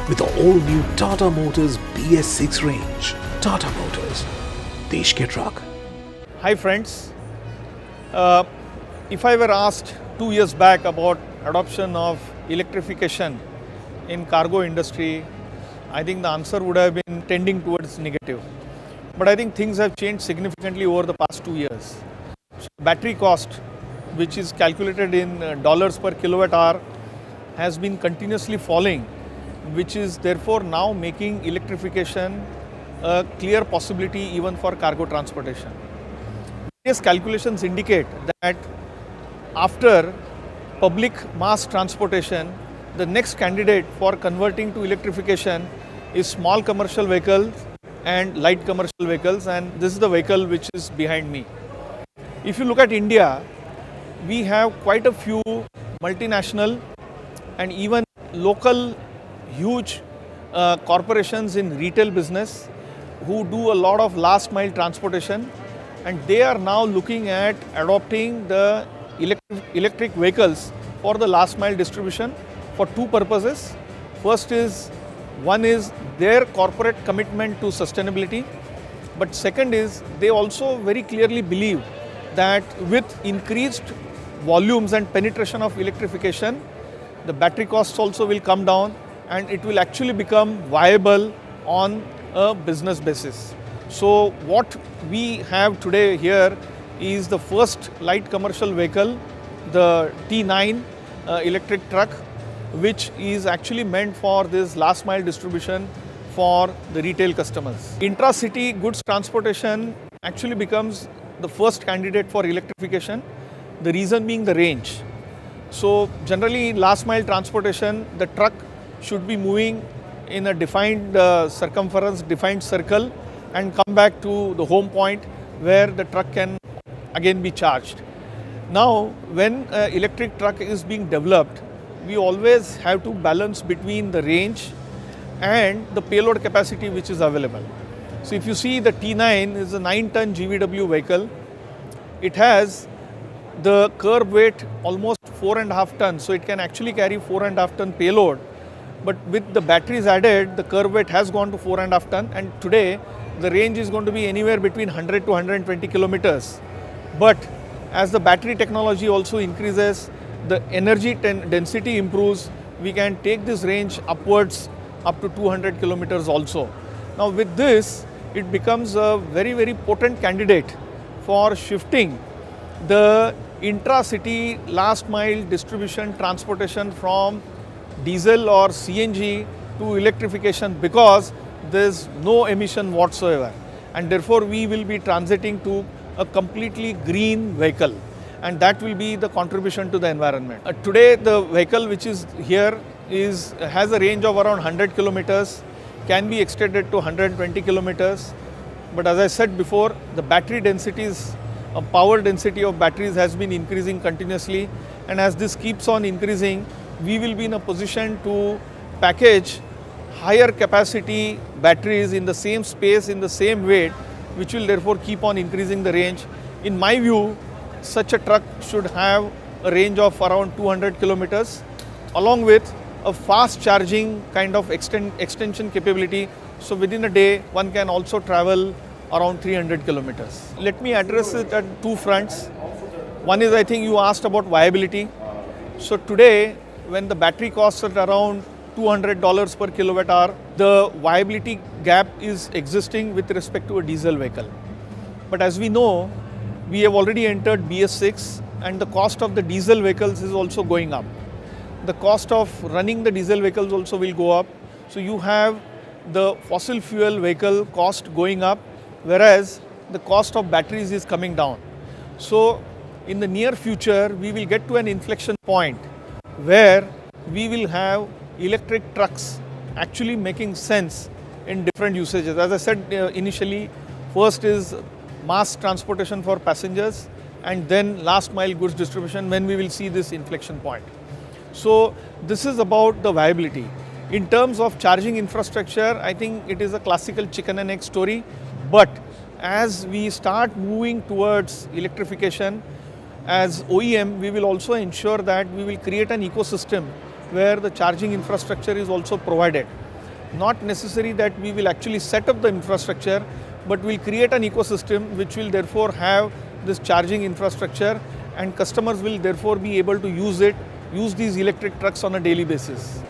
with the all-new Tata Motors BS6 range. Tata Motors, देश के truck. Hi friends, if I were asked 2 years back about adoption of electrification in cargo industry, I think the answer would have been tending towards negative. But I think things have changed significantly over the past 2 years. So battery cost, which is calculated in dollars per kilowatt hour, has been continuously falling, which is therefore now making electrification a clear possibility even for cargo transportation. Various calculations indicate that after public mass transportation, the next candidate for converting to electrification is small commercial vehicles and light commercial vehicles, and this is the vehicle which is behind me. If you look at India, we have quite a few multinational and even local huge corporations in retail business who do a lot of last mile transportation, and they are now looking at adopting the electric vehicles for the last mile distribution for two purposes. First is, one is their corporate commitment to sustainability, but second is they also very clearly believe that with increased volumes and penetration of electrification, the battery costs also will come down and it will actually become viable on a business basis. So what we have today here is the first light commercial vehicle, the T9 electric truck, which is actually meant for this last mile distribution for the retail customers. Intra-city goods transportation actually becomes the first candidate for electrification, the reason being the range. So generally in last mile transportation, the truck should be moving in a defined circumference, defined circle, and come back to the home point where the truck can again be charged. Now when an electric truck is being developed, we always have to balance between the range and the payload capacity which is available. So if you see, the T9 is a 9-ton GVW vehicle. It has the curb weight almost 4.5 tons, so it can actually carry 4.5 ton payload. But with the batteries added, the curb weight has gone to 4.5 ton, and today the range is going to be anywhere between 100 to 120 kilometers. But as the battery technology also increases, the energy density improves, we can take this range upwards up to 200 kilometers also. Now with this, it becomes a very, very potent candidate for shifting the intra-city last mile distribution transportation from diesel or CNG to electrification, because there is no emission whatsoever, and therefore we will be transiting to a completely green vehicle, and that will be the contribution to the environment. Today the vehicle which is here has a range of around 100 kilometers, can be extended to 120 kilometers, but as I said before, the battery densities, power density of batteries has been increasing continuously, and as this keeps on increasing, we will be in a position to package higher capacity batteries in the same space, in the same weight, which will therefore keep on increasing the range. In my view, such a truck should have a range of around 200 kilometers, along with a fast charging kind of extension capability. So within a day, one can also travel around 300 kilometers. Let me address it at two fronts. One is, I think you asked about viability. So today, when the battery costs at around $200 per kilowatt hour, the viability gap is existing with respect to a diesel vehicle. But as we know, we have already entered BS6, and the cost of the diesel vehicles is also going up. The cost of running the diesel vehicles also will go up. So you have the fossil fuel vehicle cost going up, whereas the cost of batteries is coming down. So in the near future, we will get to an inflection point where we will have electric trucks actually making sense in different usages. As I said initially, first is mass transportation for passengers, and then last mile goods distribution when we will see this inflection point. So this is about the viability. In terms of charging infrastructure, I think it is a classical chicken and egg story, but as we start moving towards electrification, as OEM, we will also ensure that we will create an ecosystem where the charging infrastructure is also provided. Not necessary that we will actually set up the infrastructure, but we'll create an ecosystem which will therefore have this charging infrastructure, and customers will therefore be able to use these electric trucks on a daily basis.